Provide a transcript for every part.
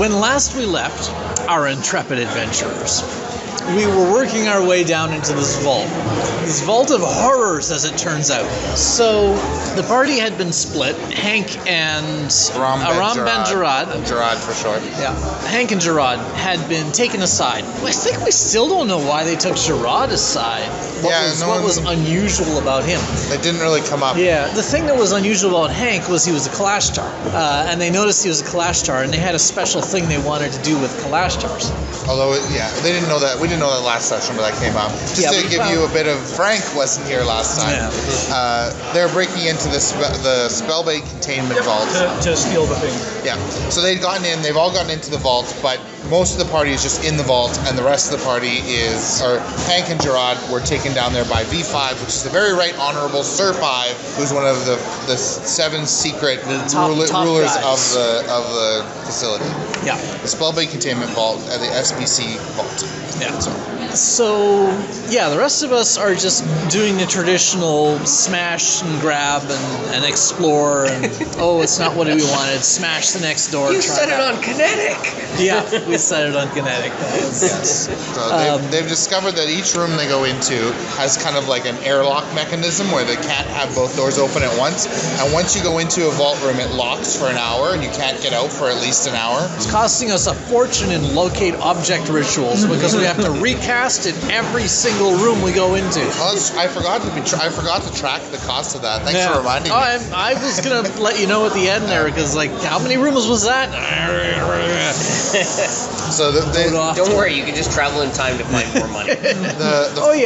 When last we left our intrepid adventurers, we were working our way down into this vault. This vault of horrors, as it turns out. So, the party had been split. Hank and Aram Ben Gerard. Gerard for short. Yeah. Hank and Gerard had been taken aside. I think we still don't know why they took Gerard aside. What was unusual about him? It didn't really come up. Yeah. The thing that was unusual about Hank was he was a Kalashtar. And they noticed he was a Kalashtar, and they had a special thing they wanted to do with Kalashtars. Although, we didn't know that. We didn't know that last session, but that came up. Just to give you a bit of... Frank wasn't here last time. Yeah. They're breaking into the Spellblade Containment Vault. To steal the thing. Yeah. So they've all gotten into the vault, but most of the party is just in the vault, and the rest of the party Hank and Gerard were taken down there by V5, which is the very right honorable Sir 5, who's one of the 7 secret rulers guys of the facility. Yeah. The Spellblade Containment Vault at the SBC Vault. Yeah. So, the rest of us are just doing the traditional smash and grab and explore and, it's not what we wanted, smash the next door. You set it on kinetic! Yeah, we set it on kinetic. Yes. So they've discovered that each room they go into has kind of like an airlock mechanism where they can't have both doors open at once. And once you go into a vault room, it locks for an hour and you can't get out for at least an hour. It's costing us a fortune in locate object rituals because we have to recast in every single room we go into. I forgot to track the cost of that. Thanks for reminding me. I was gonna let you know at the end there because how many rooms was that? So don't worry, you can just travel in time to find more money.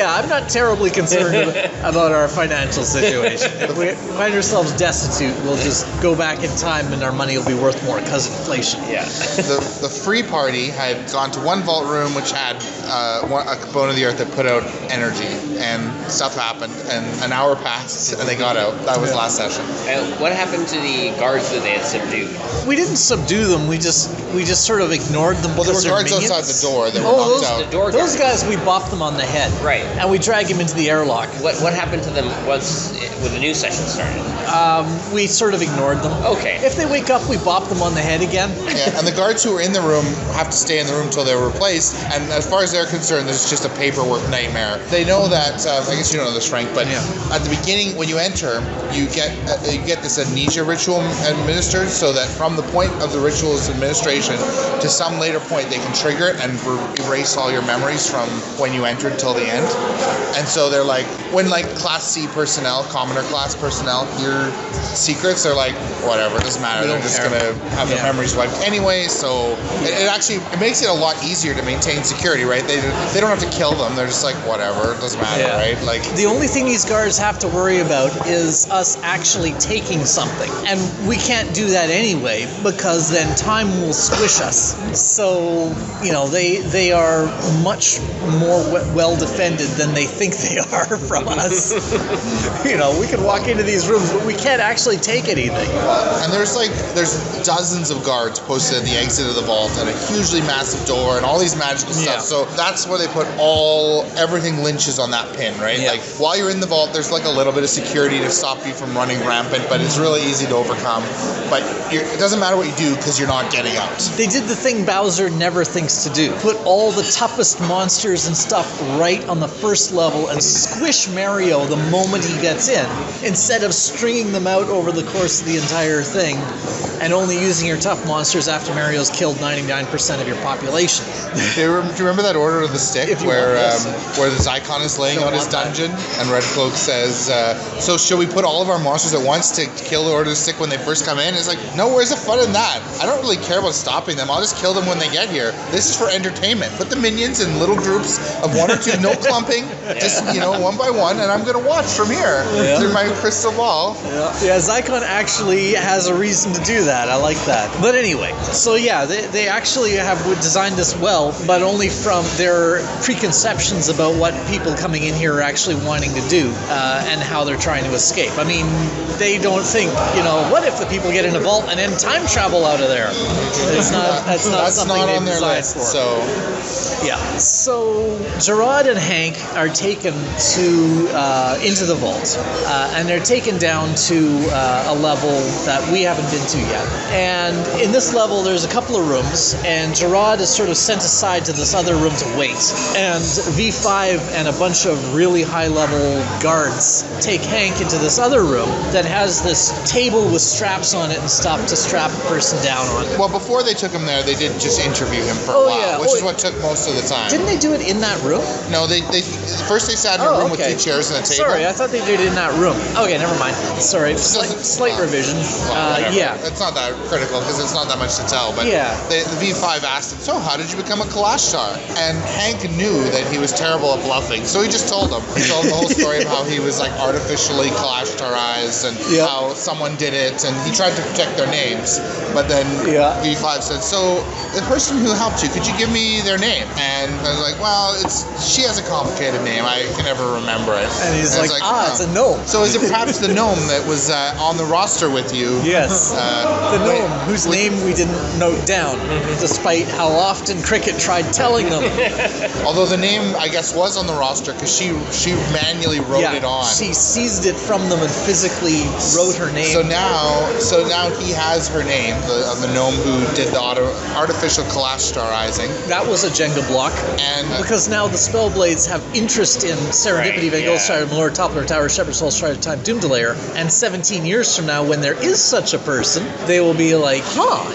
I'm not terribly concerned about our financial situation. If we find ourselves destitute, we'll just go back in time and our money will be worth more because of inflation. Yeah. The free party had gone to one vault room which had a bone of the earth that put out energy, and stuff happened, and an hour passed, and they got out. That was last session. And what happened to the guards that they had subdued? We didn't subdue them. We just sort of ignored them. Well, there were guards outside the door that were knocked out. Those guys, we bopped them on the head. Right. And we dragged them into the airlock. What happened to them when the new session started? We sort of ignored them. Okay. If they wake up, we bop them on the head again. Yeah, and the guards who were in the room have to stay in the room until they're replaced. And as far as they're concerned, this is just a paperwork nightmare. They know that. I guess you don't know this, Frank, but at the beginning, when you enter, you get this amnesia ritual administered, so that from the point of the ritual's administration to some later point, they can trigger it and erase all your memories from when you entered till the end. And so they're like, when Class C personnel, commoner class personnel, hear secrets, they're like, whatever, it doesn't matter. They're just gonna have their memories wiped anyway. So it makes it a lot easier to maintain security, right? They don't have to kill them. They're just like, whatever, it doesn't matter, right? Like, the only thing these guards have to worry about is us actually taking something, and we can't do that anyway because then time will squish us. So they are much more well defended than they think they are from us. We can walk into these rooms, but we can't actually take anything. And there's dozens of guards posted at the exit of the vault, and a hugely massive door, and all these magical stuff. So that's where they put everything lynches on that pin, right? Yeah. Like, while you're in the vault, there's like a little bit of security to stop you from running rampant, but it's really easy to overcome. But it doesn't matter what you do because you're not getting out. They did the thing Bowser never thinks to do. Put all the toughest monsters and stuff right on the first level and squish Mario the moment he gets in, instead of stringing them out over the course of the entire thing and only using your tough monsters after Mario's killed 99% of your population. Do you remember that Order of the Stick where the Zycon is laying out his dungeon and Red Cloak says, so should we put all of our monsters at once to kill the Order of the Stick when they first come in? It's like, no, where's the fun in that? I don't really care about stopping them. I'll just kill them when they get here. This is for entertainment. Put the minions in little groups of 1 or 2, no clumping, just, one by one, and I'm going to watch from here through my crystal ball. Yeah, Zycon actually has a reason to do that. I like that. But anyway, so they actually have designed this well, but only from their preconceptions about what people coming in here are actually wanting to do and how they're trying to escape. I mean, they don't think, what if the people get in a vault and then time travel out of there? That's That's not something not they on their designed list. for. So Yeah. So Gerard and Hank are taken into the vault, and they're taken down to a level that we haven't been to yet. And in this level, there's a couple of rooms, and Gerard is sort of sent aside to this other room to wait. And V5 and a bunch of really high-level guards take Hank into this other room that has this table with straps on it and stuff to strap a person down on. well, before they took him there, they did just interview him for a Oh, while, yeah. which is what took most of the time. Didn't they do it in that room? No, they first they sat in a room with 2 chairs and a table. Sorry, I thought they did it in that room. Okay, never mind. Sorry, Doesn't- slight revision. Well, whatever. Yeah. It's not that critical because it's not that much to tell. But Yeah. the V5 asked him, so how did you become a Kalashtar? And Hank knew that he was terrible at bluffing, so he just told him. He told him the whole story of how he was like artificially Kalashtarized and Yep. how someone did it, and he tried to protect their names. But then Yeah. V5 said, so the person who helped you, could you give me their name? And I was like, well, she has a complicated name. I can never remember it. And he's I like, was it's a gnome. So is it perhaps the gnome that was on the roster with you? Yes. The wait, gnome, whose name we didn't note down, despite how often Cricket tried telling them. Although the name, I guess, was on the roster because she manually wrote it on. She seized it from them and physically wrote her name. So now he has her name, the gnome who did the artificial Kalashtarizing. That was a Jenga block. And Because now the Spellblades have interest in Serendipity, Van Gogh Strider, Malora, Toppler, Tower, Shepherd, Soul, Strider, Time, Doom Delayer, and 17 years from now, when there is such a person, they will be like,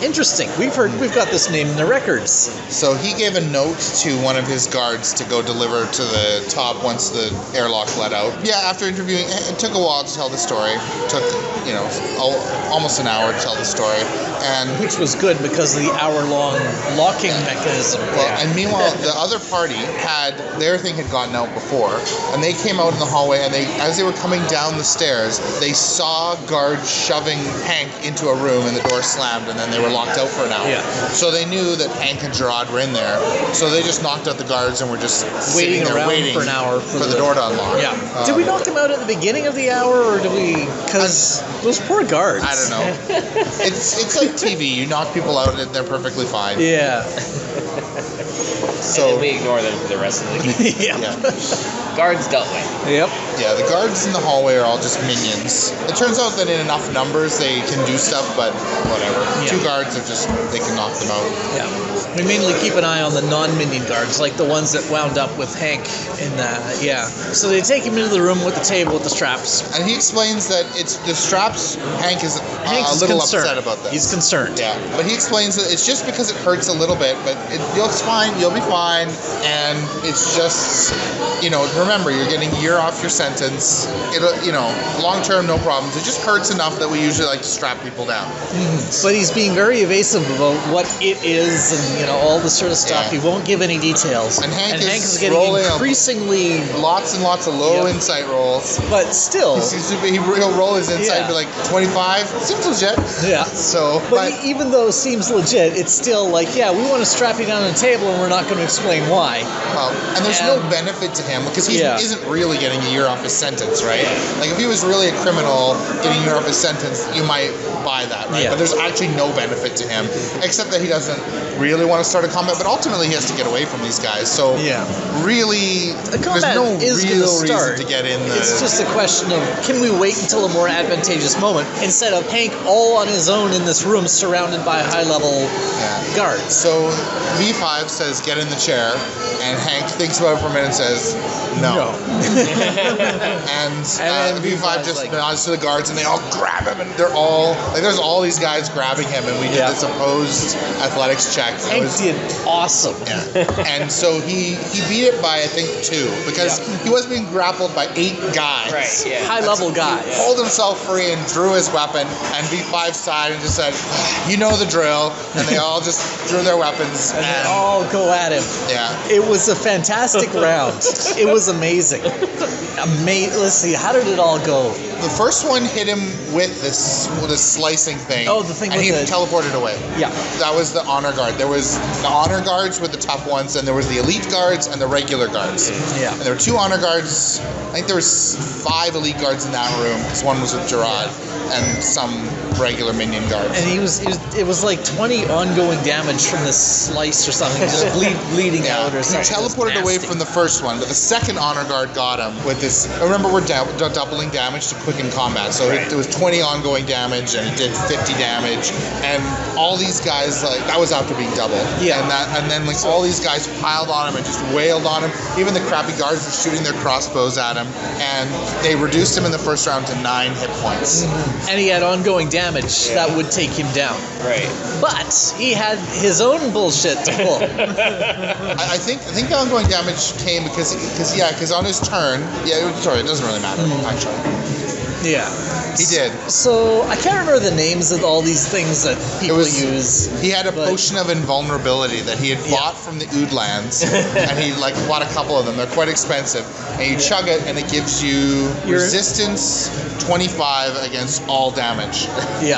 interesting. We've got this name in the records. so he gave a note to one of his guards to go deliver to the top once the airlock let out. Yeah, after interviewing, it took a while to tell the story. It took, almost an hour to tell the story. And Which was good because of the hour-long locking mechanism. and meanwhile, the other party their thing had gotten out before, and they came out in the hallway, and as they were coming down the stairs, they saw guards shoving Hank into a room, and the door slammed, and then they were locked out for an hour. Yeah. So they knew that Hank and Gerard were in there, so they just knocked out the guards and were just Waiting sitting there around waiting for an hour for the door to unlock. Yeah. Did we knock them out at the beginning of the hour, or did we? Because those poor guards. I don't know. It's like TV. You knock people out and they're perfectly fine. Yeah. And then we ignore them for the rest of the game. Yeah. Guards dealt with. Yep. Yeah, the guards in the hallway are all just minions. It turns out that in enough numbers they can do stuff, but whatever. Yeah. 2 guards are they can knock them out. Yeah. We mainly keep an eye on the non-minion guards, like the ones that wound up with Hank in So they take him into the room with the table with the straps. And he explains that it's the straps. Hank is Hank's a little concerned. upset about this. He's concerned. Yeah, but he explains that it's just because it hurts a little bit, but it's fine. You'll be fine, and it's just, remember you're getting a year off your sentence. It'll, long term, no problems. It just hurts enough that we usually like to strap people down. Mm-hmm. But he's being very evasive about what it is and all this sort of stuff. Yeah. He won't give any details. And Hank is getting rolling increasingly, lots and lots of low insight rolls. but still. He'll roll his insight and be like 25. Seems legit. Yeah. So, But even though it seems legit, it's still like, we want to strap you down on a table and we're not going to explain why. Well, and there's no benefit to him because he isn't really getting a year off his sentence, right? Like if he was really a criminal getting a year off his sentence, you might buy that, right? Yeah. But there's actually no benefit to him except that he doesn't really want to start a combat, but ultimately he has to get away from these guys. So really, The there's combat no is real gonna start. reason to get in. It's just a question of, can we wait until a more advantageous moment instead of Hank all on his own in this room surrounded by high-level guards? So V5 says, get in the chair, and Hank thinks about it for a minute and says, no. And then V5 just nods to the guards, and they all grab him, and they're all, there's all these guys grabbing him, and we did this opposed athletics check. Hank did awesome. Yeah. And so he beat it by, I think, 2, because he was being grappled by 8 guys. Right, yeah. High-level guys. He pulled himself free and drew his weapon, and V5 sighed and just said, you know the drill, and they all just drew their weapons. And they all go at him. Yeah. It was a fantastic round. It was amazing. Let's see, how did it all go? The first one hit him with this slicing thing. Oh, the thing and with he the... teleported away. Yeah. That was the honor guard. There was the honor guards with the tough ones, and there was the elite guards and the regular guards. Yeah. And there were 2 honor guards. I think there was 5 elite guards in that room. This one was with Gerard and some regular minion guards. And it was like 20 ongoing damage from this slice or something, just bleeding out or something. He teleported away from the first one, but the second honor guard got him with this. Remember, we're doubling damage to quicken combat, so it was 20 ongoing damage, and it did 50 damage, and all these guys, like, that was after being doubled. Yeah. And then all these guys piled on him and just wailed on him. Even the crappy guards were shooting their crossbows at him, and they reduced him in the first round to 9 hit points. Mm-hmm. And he had ongoing damage that would take him down. Right. But he had his own bullshit to pull. I think the ongoing damage came because on his turn, it doesn't really matter, actually. Yeah. He did. So I can't remember the names of all these things that people use. He had a potion of invulnerability that he had bought from the Oodlands, and he bought a couple of them. They're quite expensive, and you chug it, and it gives you resistance 25 against all damage,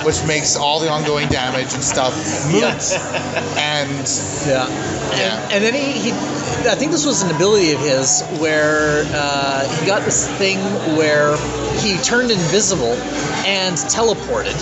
which makes all the ongoing damage and stuff moot. And and then he I think this was an ability of his where he got this thing where he turned invisible and teleported.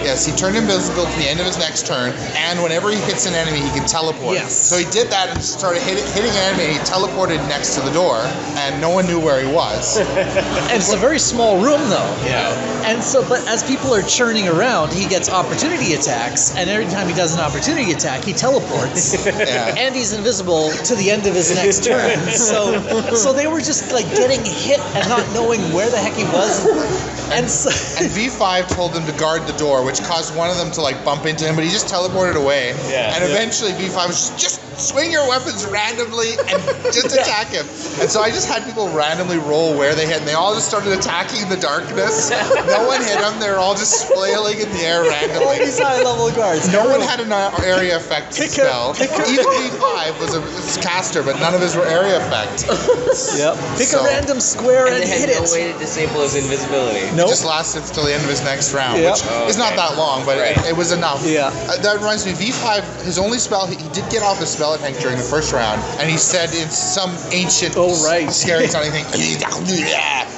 Yes, he turned invisible to the end of his next turn, and whenever he hits an enemy, he can teleport. Yes. So he did that and started hitting an enemy, and he teleported next to the door, and no one knew where he was. And it's a very small room, though. Yeah. And so, but as people are churning around, he gets opportunity attacks, and every time he does an opportunity attack, he teleports. And he's invisible to the end of his next turn. So they were just like getting hit and not knowing where the heck he was. And V5 told them to guard the door, which caused one of them to bump into him, but he just teleported away. And eventually V5 was just swing your weapons randomly and just attack him. And so I just had people randomly roll where they hit, and they all just started attacking in the darkness. No one hit them. They were all just flailing in the air randomly. All these high-level guards. No one had an area effect spell. Even V5 was a caster, but none of his were area effect. Pick a random square and hit it. And they had no way to disable his invisibility. It just lasted till the end of his next round, which is not that long, but it was enough. That reminds me, V5, his only spell, he did get off his spell attack during the first round, and he said in some ancient, scary sounding thing,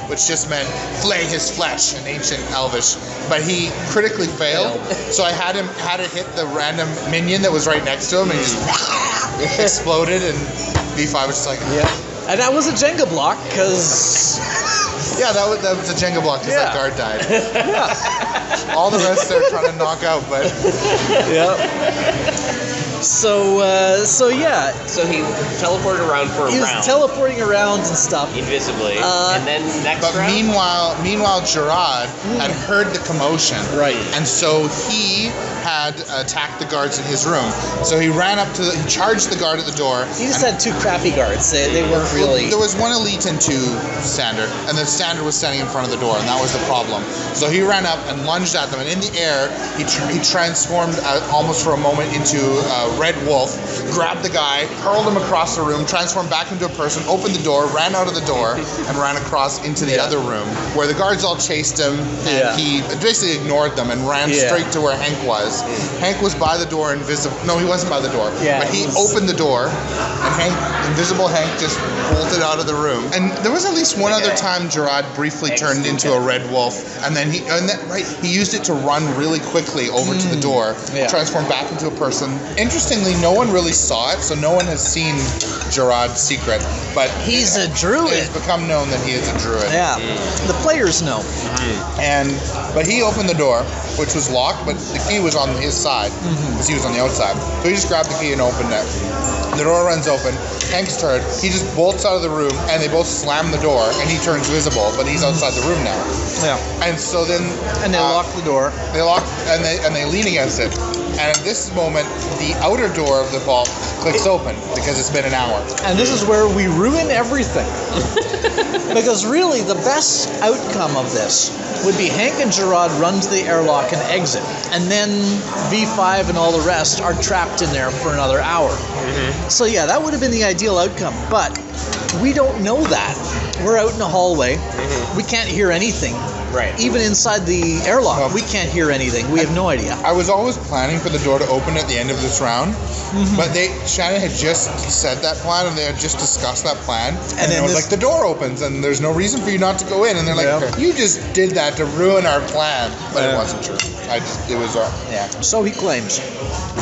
which just meant flay his flesh in ancient Elvish. But he critically failed, so I had it hit the random minion that was right next to him, and he just exploded, and V5 was just like, And that was a Jenga block, because... that was a Jenga block, because that guard died. All the rest they're trying to knock out, but... So he teleported around for a round. He was teleporting around and stuff. Invisibly. And then next round? Meanwhile, Gerard had heard the commotion. Right. And so he had attacked the guards in his room. So he ran up he charged the guard at the door. He just had 2 crappy guards. They weren't really... There was 1 elite and 2 standard, and the standard was standing in front of the door, and that was the problem. So he ran up and lunged at them, and in the air, he transformed almost for a moment into a red wolf, grabbed the guy, hurled him across the room, transformed back into a person, opened the door, ran out of the door, and ran across into the other room, where the guards all chased him, and he basically ignored them and ran straight to where Hank was. Hank was by the door, invisible. No, he wasn't by the door. But he opened the door, and invisible Hank just bolted out of the room. And there was at least one other time Gerard briefly turned into a red wolf, and then he used it to run really quickly over to the door, transformed back into a person. Interestingly, no one really saw it, so no one has seen Gerard's secret. But he's a druid. It's become known that he is a druid. Yeah, the players know. But he opened the door, which was locked, but the key was on his side, because he was on the outside. So he just grabbed the key and opened it. The door runs open. Hank's turn. He just bolts out of the room, and they both slam the door, and he turns visible, but he's outside the room now. And so then... And they lock the door. They lock, and they lean against it. And at this moment, the outer door of the vault clicks open, because it's been an hour. And this is where we ruin everything. Because really, the best outcome of this would be Hank and Gerard run to the airlock and exit. And then V5 and all the rest are trapped in there for another hour. So that would have been the ideal outcome. But we don't know that. We're out in the hallway. We can't hear anything. Right. Even inside the airlock, Well, we can't hear anything. We have no idea. I was always planning for the door to open at the end of this round, but Shannon had just said that plan, and they had just discussed that plan, and then it was this- like, the door opens, and there's no reason for you not to go in, and they're like, Yeah. you just did that to ruin our plan, but it Yeah. wasn't true. It was, yeah. So he claims.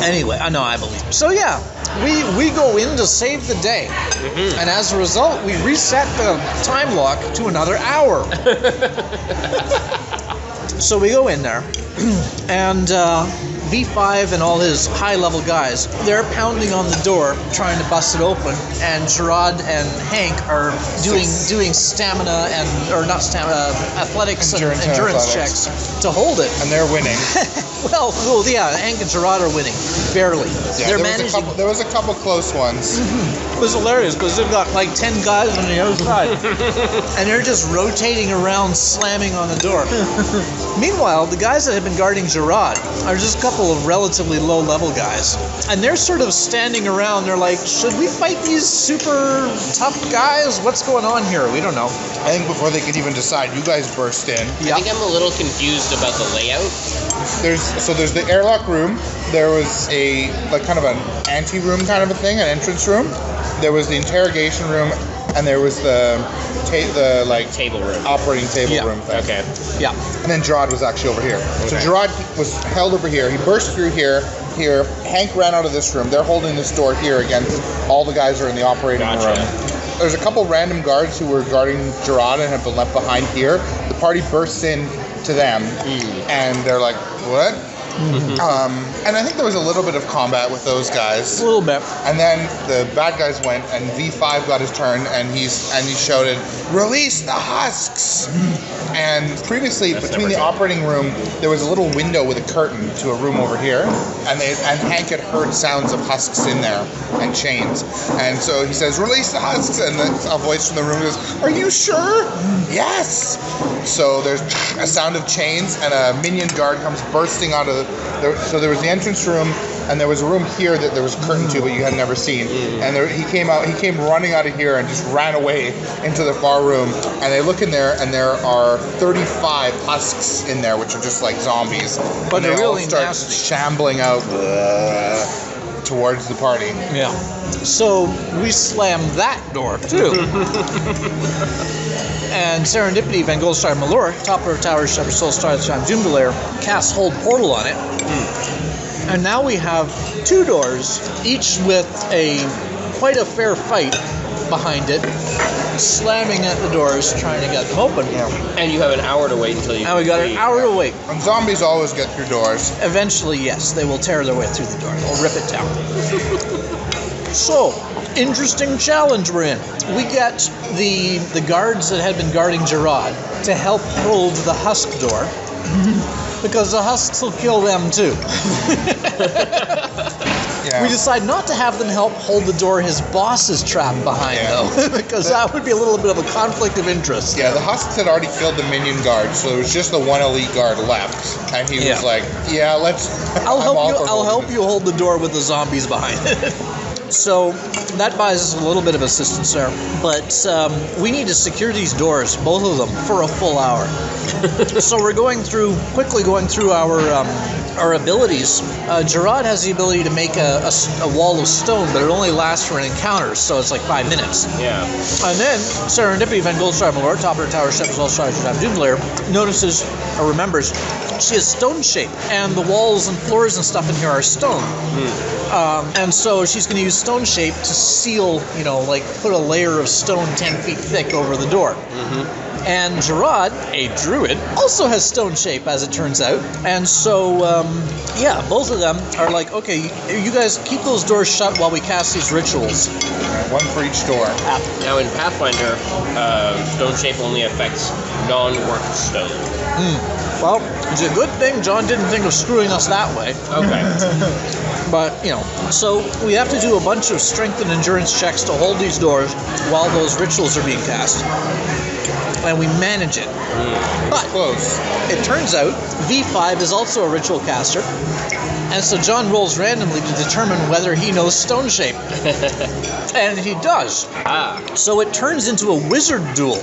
Anyway, I know, I believe. So yeah, we go in to save the day, and as a result, we reset the time lock to another hour. So we go in there, and V5 and all his high-level guys, they're pounding on the door, trying to bust it open, and Gerard and Hank are doing stamina or not stamina, athletics and endurance checks to hold it. And they're winning. Well, yeah, Hank and Gerard are winning, barely. Yeah, They're there managing. there was a couple close ones. It was hilarious because they've got like 10 guys on the other side, and they're just rotating around, slamming on the door. Meanwhile, the guys that have been guarding Gerard are just a couple of relatively low-level guys, and they're sort of standing around. They're like, "Should we fight these super tough guys? What's going on here? We don't know." I think before they could even decide, you guys burst in. Yeah. I think I'm a little confused about the layout. There's the airlock room. There was a kind of an ante-room kind of a thing, an entrance room. There was the interrogation room, and there was the Table room. operating table Yeah. room thing. Okay. Yeah. And then Gerard was actually over here. So Okay. Gerard was held over here. He burst through here. Hank ran out of this room. They're holding this door here against all the guys are in the operating Gotcha. room. There's a couple random guards who were guarding Gerard and have been left behind here. The party bursts in to them, and they're like, "What?" And I think there was a little bit of combat with those guys. A little bit. And then the bad guys went, and V5 got his turn, and he shouted, "Release the husks!" And previously, between the operating room, there was a little window with a curtain to a room over here, and Hank had heard sounds of husks in there and chains, and so he says, "Release the husks!" And a voice from the room goes, "Are you sure?" "Yes." So there's a sound of chains, and a minion guard comes bursting out of so there was the entrance room, and there was a room here that there was a curtain to, but you had never seen. And he came running out of here and just ran away into the far room. And they look in there, and there are 35 husks in there, which are just like zombies. But and they they're all really start nasty. shambling out towards the party. Yeah. So we slammed that door too. And Serendipity, Van Goldstar, Malor, top of our tower, Shepherd Soul Star, Doomdelayer, cast Hold Portal on it. And now we have two doors, each with quite a fair fight behind it, slamming at the doors, trying to get them open. Yeah. And you have an hour to wait until you. Now we got an hour to wait. And zombies always get through doors. Eventually, yes, they will tear their way through the door. They'll rip it down. So, interesting challenge we're in. We get the guards that had been guarding Gerard to help hold the husk door, because the husks will kill them too. Yeah. We decide not to have them help hold the door his boss is trapped behind, though, because that would be a little bit of a conflict of interest. Yeah, the husks had already killed the minion guard, so there was just the one elite guard left, and he was like, "Yeah, let's." I'll I'm all help you. for I'll holding help you hold the door with the zombies behind it. So that buys us a little bit of assistance there, but we need to secure these doors, both of them, for a full hour. So we're quickly going through our abilities. Gerard has the ability to make a wall of stone, but it only lasts for an encounter, so it's like 5 minutes. Yeah. And then Serendipity, Van Goldstar, Malor, top of her tower, Shepherd's All Stars, Doomdelayer, notices or remembers she has stone shape, and the walls and floors and stuff in here are stone. And so she's going to use stone shape to seal, put a layer of stone 10 feet thick over the door. And Gerard, a druid, also has stone shape, as it turns out. And so, both of them are like, okay, you guys keep those doors shut while we cast these rituals. one for each door. Now in Pathfinder, stone shape only affects non-worked stone. Well, it's a good thing John didn't think of screwing us that way. Okay. But, so we have to do a bunch of strength and endurance checks to hold these doors while those rituals are being cast. and we manage it. But Close. it turns out V5 is also a ritual caster, and so John rolls randomly to determine whether he knows stone shape. And he does. So it turns into a wizard duel.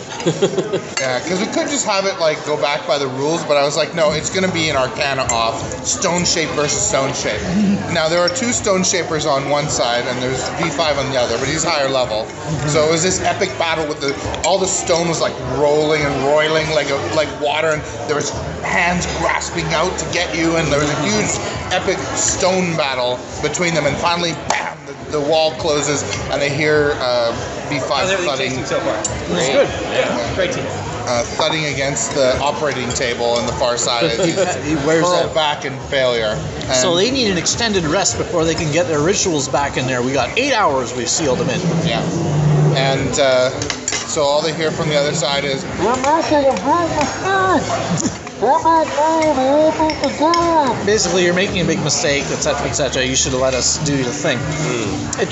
Yeah, because we could just have it like go back by the rules, but I was like, no, it's going to be an Arcana off, stone shape versus stone shape. Now there are two stone shapers on one side, and there's V5 on the other, but he's higher level. So it was this epic battle with all the stone was like rolling and roiling like water, and there was hands grasping out to get you, and there was a huge epic stone battle between them, and finally, bam, the wall closes, and they hear V5 thudding. So far. It's good. Yeah. Great team. Thudding against the operating table on the far side as He wears hurled that. back in failure. And So they need an extended rest before they can get their rituals back in there. We got 8 hours we've sealed them in. yeah, and so all they hear from the other side is, Basically, you're making a big mistake, etc., etc. You should have let us do the thing. It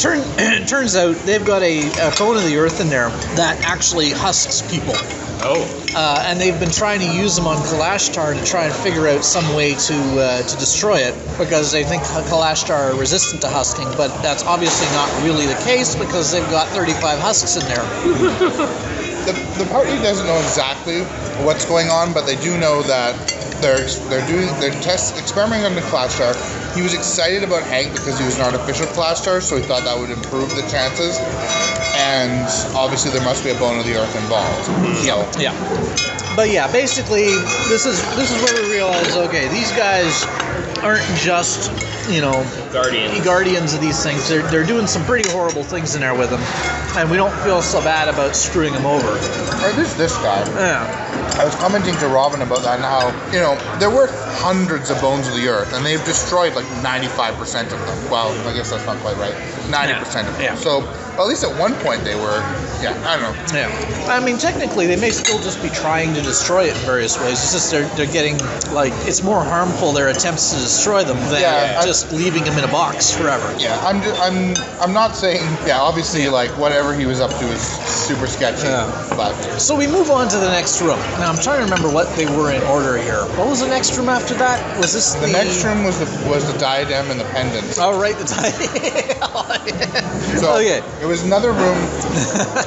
turns out they've got a bone of the earth in there that actually husks people. Oh. And they've been trying to use them on Kalashtar to try and figure out some way to destroy it, because they think Kalashtar are resistant to husking, but that's obviously not really the case because they've got 35 husks in there. the party doesn't know exactly what's going on, but they do know that they're experimenting on the Kalashtar. He was excited about Hank because he was an artificial Kalashtar, so he thought that would improve the chances. And obviously there must be a bone of the earth involved. So. Yeah. But yeah, basically this is where we realize, okay, these guys aren't just, guardians of these things. They're doing some pretty horrible things in there with them, and we don't feel so bad about screwing them over. Or this guy. Yeah. I was commenting to Robin about that and how, there were hundreds of bones of the earth, and they've destroyed like 95% of them. Well, I guess that's not quite right. 90% of them. Yeah. So, at least at one point they were, I don't know. Yeah. I mean, technically, they may still just be trying to destroy it in various ways. It's just they're getting, it's more harmful, their attempts to destroy them, than just leaving them in a box forever. Yeah, I'm not saying, obviously, whatever he was up to is super sketchy, but... So we move on to the next room. Now, I'm trying to remember what they were in order here. What was the next room after that? Was this the next room was the diadem and the pendant. Oh, right, the diadem. So, okay. It was another room,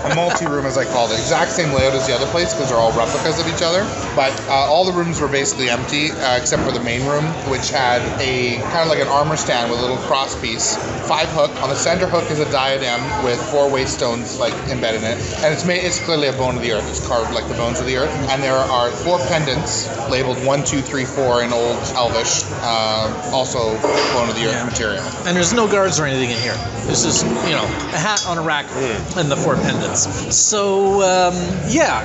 a multi-room as I called it. Exact same layout as the other place because they're all replicas of each other. But all the rooms were basically empty except for the main room, which had a kind of like an armor stand with a little cross piece, 5 hook. On the center hook is a diadem with 4 waystones embedded in it, and it's clearly a bone of the earth. It's carved like the bones of the earth. And there are 4 pendants labeled 1, 2, 3, 4 in Old Elvish, also bone of the earth material. And there's no guards or anything in here. This is a hat on a rack and the 4 pendants. So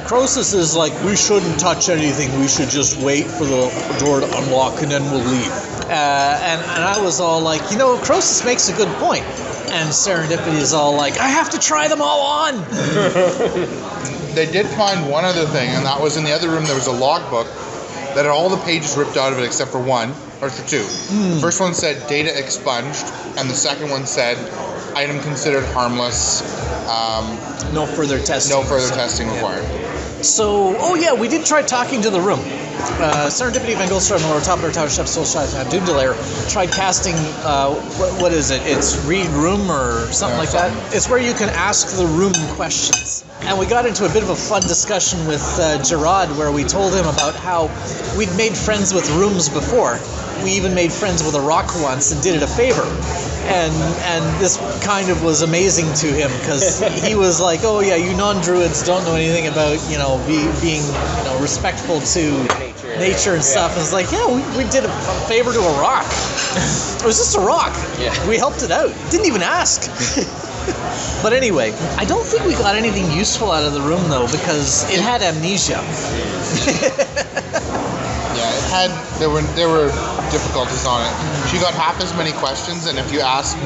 Croesus is like, we shouldn't touch anything. We should just wait for the door to unlock and then we'll leave. And I was all like, Croesus makes a good point. And Serendipity is all like, I have to try them all on. They did find one other thing, and that was in the other room. There was a logbook that had all the pages ripped out of it except for 1, or for 2. The first one said data expunged, and the second one said item considered harmless. No further testing. No further testing required. So, we did try talking to the room. Serendipity Van Goldstrom, or top of our tower chef, Soul Shot, Doomdelayer, tried casting, what is it? It's Read Room or something like that. It's where you can ask the room questions. And we got into a bit of a fun discussion with Gerard, where we told him about how we'd made friends with rooms before. We even made friends with a rock once and did it a favor. And this kind of was amazing to him because he was like, oh yeah, you non-druids don't know anything about, being respectful to nature and stuff. And it's like, we did a favor to a rock. It was just a rock. Yeah. We helped it out. Didn't even ask. But anyway, I don't think we got anything useful out of the room though, because it had amnesia. Yeah, it had. There were difficulties on it. She got half as many questions, and if you ask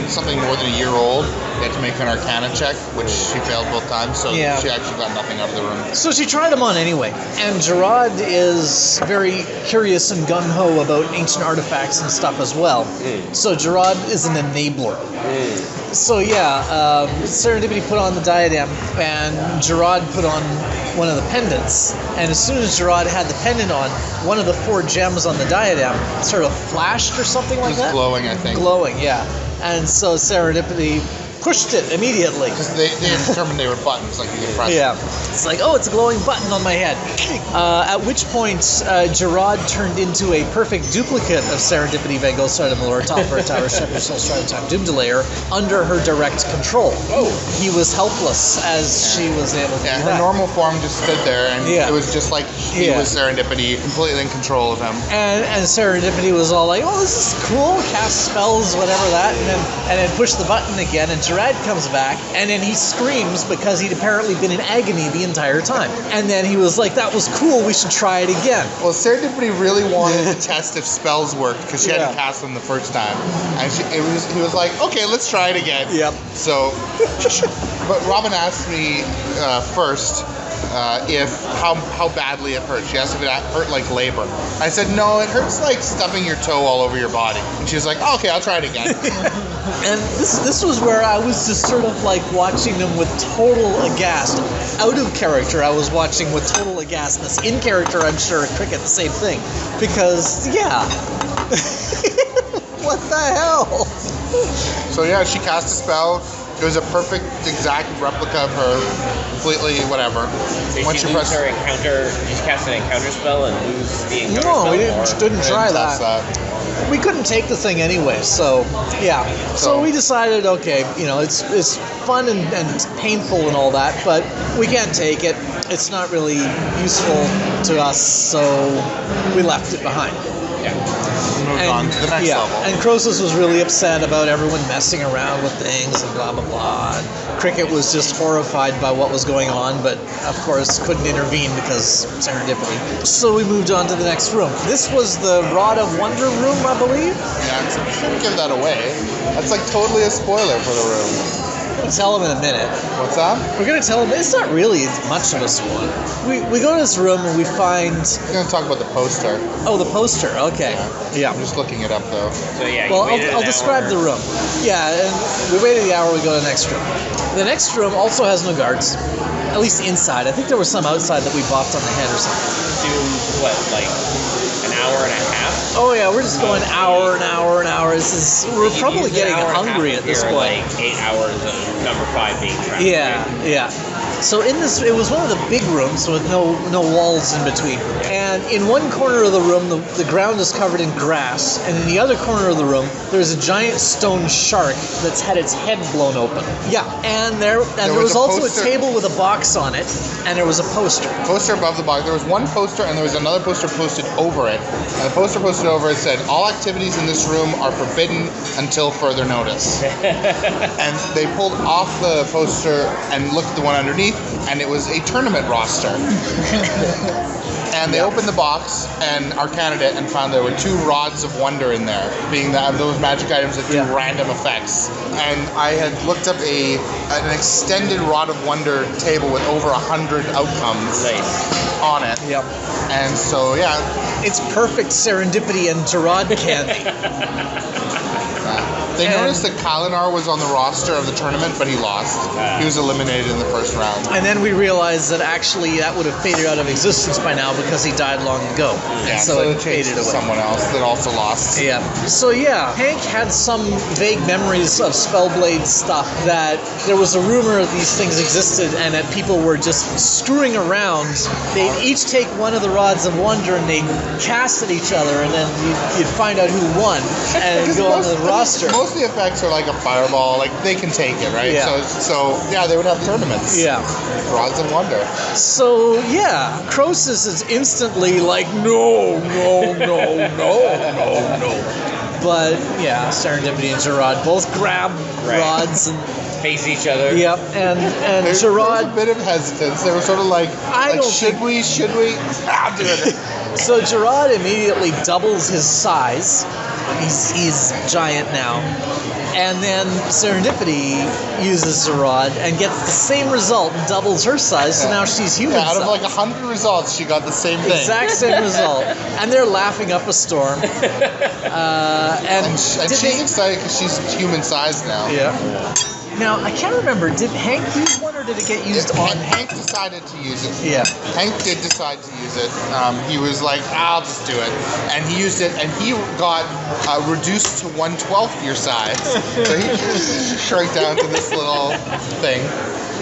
something more than a year old, you had to make an Arcana check, which she failed both times, so Yeah. she actually got nothing out of the room. So she tried them on anyway, and Gerard is very curious and gung-ho about ancient artifacts and stuff as well. So Gerard is an enabler. So yeah, Serendipity put on the diadem, and Gerard put on one of the pendants. And as soon as Gerard had the pendant on, one of the 4 gems on the diadem sort of flashed or something like It was that. glowing, I think. Glowing, yeah. And so Serendipity pushed it immediately. Because they had determined they were buttons, like you could press. Yeah. It's like, oh, it's a glowing button on my head. At which point, Gerard turned into a perfect duplicate of Serendipity, Vengol, Malor, Topper, Tower, Shepherd, Soul, Strider, Time, Doom Delayer, under her direct control. Oh. He was helpless as she was able to do Her that. normal form just stood there, and Yeah. it was just like he Yeah. was Serendipity, completely in control of him. And Serendipity was all like, oh, this is cool, cast spells, whatever that, and then push the button again, and Gerard comes back, and then he screams because he'd apparently been in agony the entire time. And then he was like, that was cool, we should try it again. Well, Serendipity really wanted to test if spells worked, because she Yeah. hadn't cast them the first time. And he was like, okay, let's try it again. Yep. So, but Robin asked me first how badly it hurt. She asked if it hurt like labor. I said, no, it hurts like stubbing your toe all over your body. And she was like, oh, okay, I'll try it again. And this was where I was just sort of like watching them with total aghast. Out of character, I was watching with total aghastness. In character, I'm sure Cricket the same thing. Because, yeah. What the hell? So yeah, she cast a spell. It was a perfect, exact replica of her. Completely whatever. So Once she you press her encounter, you just cast an encounter spell and lose the encounter spell? No, we or- didn't try test that. We couldn't take the thing anyway, so yeah. So we decided, okay, it's fun and painful and all that, but we can't take it. It's not really useful to us, so we left it behind. Moved on to the next level. And Croesus was really upset about everyone messing around with things and blah, blah, blah. And Cricket was just horrified by what was going on, but of course couldn't intervene because Serendipity. So we moved on to the next room. This was the Rod of Wonder room, I believe. Yeah, I shouldn't give that away. That's like totally a spoiler for the room. We'll tell him in a minute. What's that? We're going to tell him, it's not really much of a spoiler. We go to this room and we find... I'm going to talk about the poster. Oh, the poster, okay. Yeah. I'm just looking it up though. So yeah, Well, you waited I'll an describe hour. the room. Yeah, and we waited the hour, we go to the next room. The next room also has no guards, at least inside. I think there was some outside that we bopped on the head or something. Do what, like an hour and a half? Oh yeah, we're just going hour and hour and hour. We're probably Use an getting hour and a half hungry at this here, point. Like 8 hours of number 5 being trapped. Yeah, yeah. So in this, it was one of the big rooms with no walls in between. And in one corner of the room, the ground is covered in grass, and in the other corner of the room, there's a giant stone shark that's had its head blown open. Yeah, and there was a also poster. a table with a box on it, and there was a poster. Poster above the box. There was one poster and there was another poster posted over it. And the poster posted over it said, all activities in this room are forbidden until further notice. And they pulled off the poster and looked at the one underneath, and it was a tournament roster. And they opened the box and arcaned it and found there were 2 rods of wonder in there, being those magic items that do random effects. And I had looked up an extended rod of wonder table with over 100 outcomes on it. Yep. And so yeah, It's perfect serendipity and Gerard candy. they noticed that Kalinar was on the roster of the tournament, but he lost. He was eliminated in the first round. And then we realized that actually that would have faded out of existence by now because he died long ago. Yeah, And so they it changed faded to away. someone else that also lost. Yeah. So yeah, Hank had some vague memories of Spellblade stuff, that there was a rumor that these things existed and that people were just screwing around. They'd each take one of the rods of wonder and they'd cast at each other, and then you'd find out who won and Because go on the roster. Most of the effects are like a fireball, like they can take it, right? Yeah. So yeah, they would have tournaments. Yeah. Rods of Wonder. So yeah, Croesus is instantly like, no. But yeah, Serendipity and Gerard both grab rods and Face each other. yep, and There was Gerard. a bit of hesitance. They were sort of like, I don't should we? I'll do it. So Gerard immediately doubles his size. He's giant now. And then Serendipity uses Gerard and gets the same result and doubles her size, so now she's human Out size. of like 100 results, she got the same thing. Exact same result. And they're laughing up a storm. And she's excited because she's human sized now. Yeah. Now, I can't remember, did Hank use one or did it get used on? Hank decided to use it. Yeah. Hank did decide to use it. He was like, I'll just do it. And he used it, and he got reduced to 1/12 your size. So he shrank down to this little thing.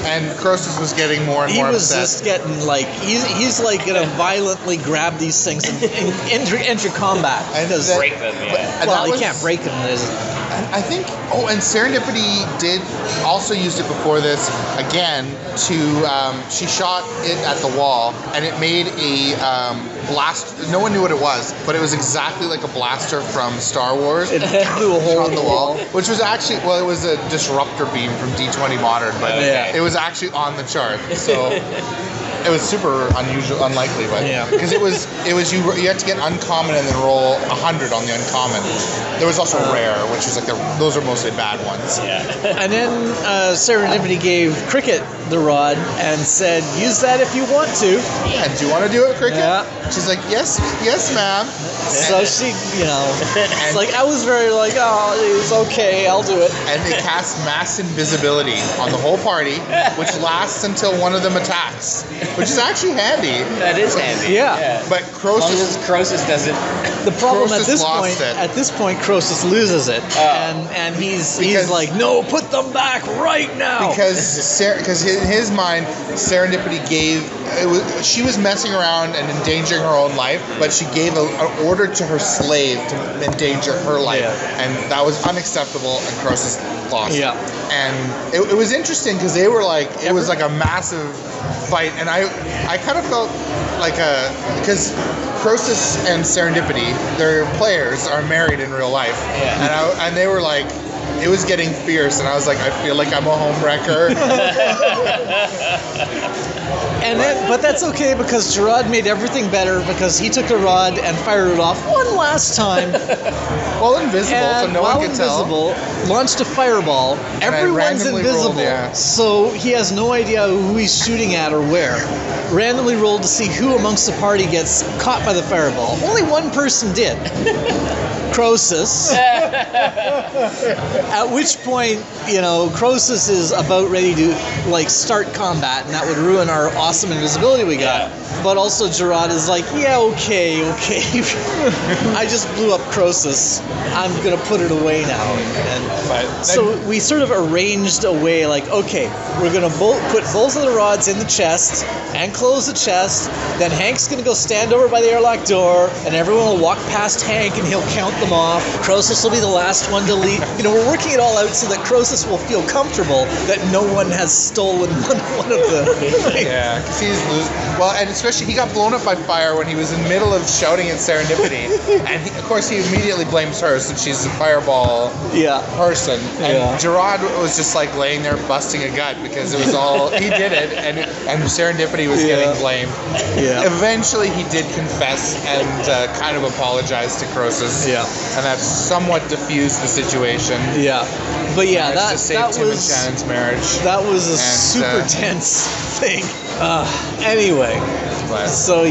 And Croesus was getting more and more upset. He was just getting like, he's like going to violently grab these things and enter combat. And break them, yeah. Well, he can't break them. I think, and Serendipity did also used it before this again to, she shot it at the wall and it made a blast. No one knew what it was, but it was exactly like a blaster from Star Wars. It blew a hole in the wall, which was actually, well, it was a disruptor beam from D20 Modern, but it was actually on the chart. So it was super unlikely, but because it was you had to get uncommon and then roll 100 on the uncommon. There was also rare, which was like those are mostly bad ones. Yeah. And then Serendipity gave Cricket the rod and said, "Use that if you want to." Yeah. Do you want to do it, Cricket? Yeah. She's like, yes, ma'am. So she, it's like I was very like, oh, it's okay, I'll do it. And they cast mass invisibility on the whole party, which lasts until one of them attacks, which is actually handy. That is handy. Yeah. But Croesus doesn't. The problem Croesus lost at this point, Croesus loses it, and he's like, no, put them back right now. Because in his mind, Serendipity she was messing around and endangering her own life, but she gave an order to her slave to endanger her life, and that was unacceptable, and Croesus lost. Yeah. And it was interesting because they were like, it was like a massive fight, and I kind of felt like because Croesus and Serendipity, their players are married in real life, and they were like, it was getting fierce, and I was like, I feel like I'm a homewrecker. But that's okay because Gerard made everything better because he took a rod and fired it off one last time. Well, invisible, and so no one could tell. Launched a fireball. Everyone's invisible, so he has no idea who he's shooting at or where. Randomly rolled to see who amongst the party gets caught by the fireball. Only one person did. Croesus. At which point, Croesus is about ready to start combat, and that would ruin our awesome invisibility we got. But also Gerard is like, yeah, okay. I just blew up Croesus. I'm gonna put it away now. So we sort of arranged a way, like, okay, we're gonna put both of the rods in the chest and close the chest. Then Hank's gonna go stand over by the airlock door, and everyone will walk past Hank, and he'll count them off. Croesus will be the last one to leave. We're working it all out so that Croesus will feel comfortable that no one has stolen one of the. Yeah, because he's losing. Well, and especially he got blown up by fire when he was in the middle of shouting at Serendipity, and of course he immediately blames her since she's a fireball person. And Gerard was just like laying there busting a gut because it was all he did it, and Serendipity was getting blamed. Yeah. Eventually he did confess and kind of apologize to Croesus. Yeah. And that somewhat diffused the situation. Yeah. But that to save Tim and Shannon's marriage. That was a super tense thing. Anyway. So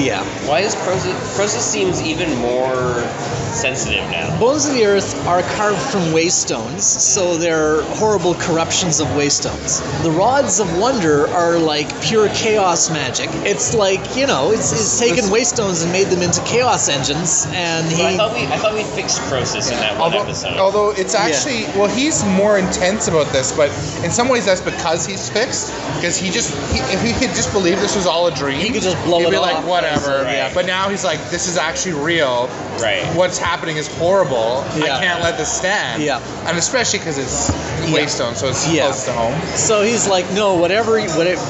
why is Croesus seems even more sensitive now? Bones of the Earth are carved from waystones, so they're horrible corruptions of waystones. The Rods of Wonder are like pure chaos magic. It's like, it's taken waystones and made them into chaos engines, and I thought we fixed Croesus in that one episode. Although it's actually, he's more intense about this, but in some ways that's because he's fixed, because if he could just believe this was all a dream, he could just blow it off. He'd be like, whatever. Right. Yeah. But now he's like, this is actually real. Right. What's happening is horrible. Yeah. I can't let this stand. Yeah. And especially because it's Waystone, so it's close to home. So he's like, no,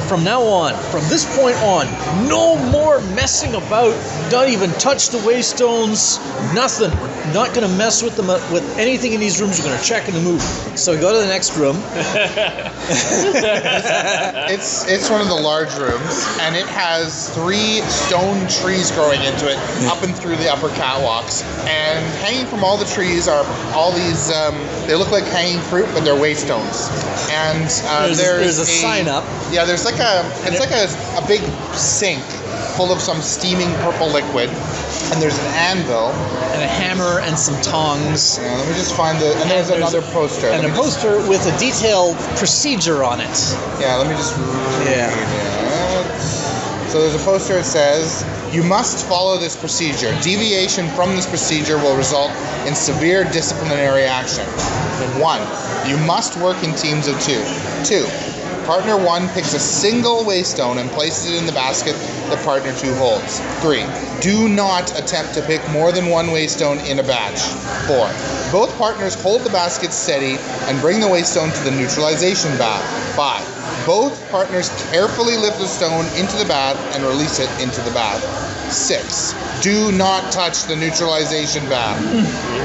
from now on, from this point on, no more messing about. Don't even touch the Waystones. Nothing. We're not going to mess with them with anything in these rooms. We're going to check and move. So we go to the next room. It's one of the large rooms, and it has 3 stone trees growing into it, up and through the upper catwalks. And hanging from all the trees are all these. They look like hanging fruit, but they're Waystones. And there's a sign up. Yeah, there's like a big sink full of some steaming purple liquid, and there's an anvil and a hammer and some tongs. Yeah, let me just find and there's another poster. And a poster with a detailed procedure on it. Yeah, let me just read it. So there's a poster. It says, "You must follow this procedure. Deviation from this procedure will result in severe disciplinary action. 1. You must work in teams of 2. 2. Partner 1 picks a single Waystone and places it in the basket that partner 2 holds. 3. Do not attempt to pick more than 1 Waystone in a batch. 4. Both partners hold the basket steady and bring the Waystone to the neutralization bath. 5. Both partners carefully lift the stone into the bath and release it into the bath. 6. Do not touch the neutralization bath.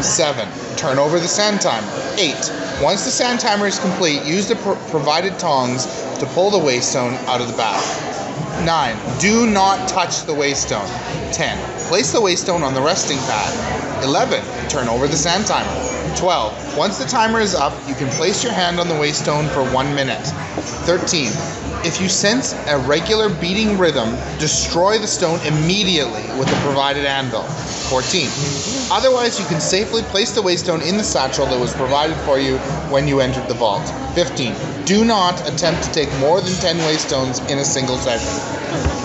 7. Turn over the sand timer. 8. Once the sand timer is complete, use the provided tongs to pull the Waystone out of the bath. 9. Do not touch the Waystone. 10. Place the Waystone on the resting pad. 11. Turn over the sand timer. 12. Once the timer is up, you can place your hand on the Waystone for 1 minute. 13. If you sense a regular beating rhythm, destroy the stone immediately with the provided anvil. 14. Otherwise, you can safely place the Waystone in the satchel that was provided for you when you entered the vault. 15. Do not attempt to take more than 10 Waystones in a single session.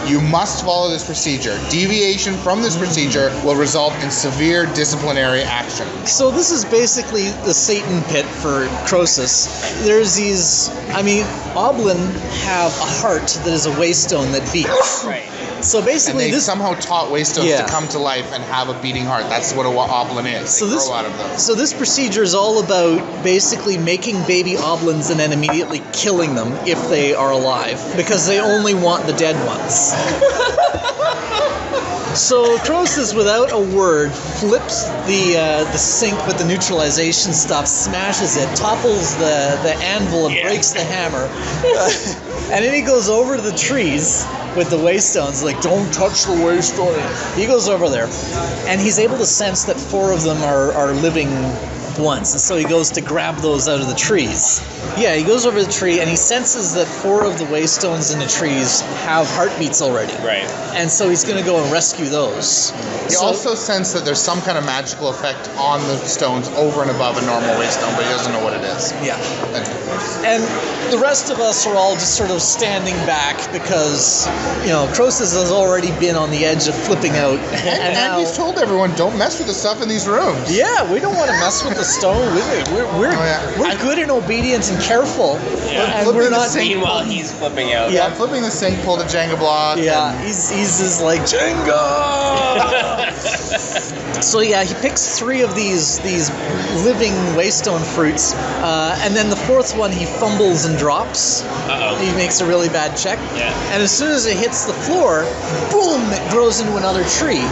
You must follow this procedure. Deviation from this procedure will result in severe disciplinary action. So this is basically the Satan pit for Croesus. There's these, Oblin have a heart that is a Waystone that beats. Right. So basically, and they somehow taught Waystones to come to life and have a beating heart. That's what a Oblin is. They grow out of them. So this procedure is all about basically making baby Oblins and then immediately killing them if they are alive, because they only want the dead ones. So Croesus, without a word, flips the sink with the neutralization stuff, smashes it, topples the anvil, and breaks the hammer. And then he goes over to the trees with the Waystones, like, don't touch the Waystone. He goes over there, and he's able to sense that 4 of them are living ones, and so he goes to grab those out of the trees. Yeah, he goes over the tree, and he senses that 4 of the Waystones in the trees have heartbeats already. Right. And so he's going to go and rescue those. He also sensed that there's some kind of magical effect on the stones over and above a normal Waystone, but he doesn't know what it is. Yeah. And the rest of us are all just sort of standing back because, Croesus has already been on the edge of flipping out. And now he's told everyone, don't mess with the stuff in these rooms. Yeah, we don't want to mess with the stone. We're good and obedient and careful. Yeah. And we're not. Meanwhile, he's flipping out. Yeah, flipping the sink, pull the Jenga block. Yeah, he's just like Jenga. So yeah, he picks 3 of these living Waystone fruits, and then the 4th one he fumbles and drops. Uh-oh. He makes a really bad check. Yeah. And as soon as it hits the floor, boom! It grows into another tree.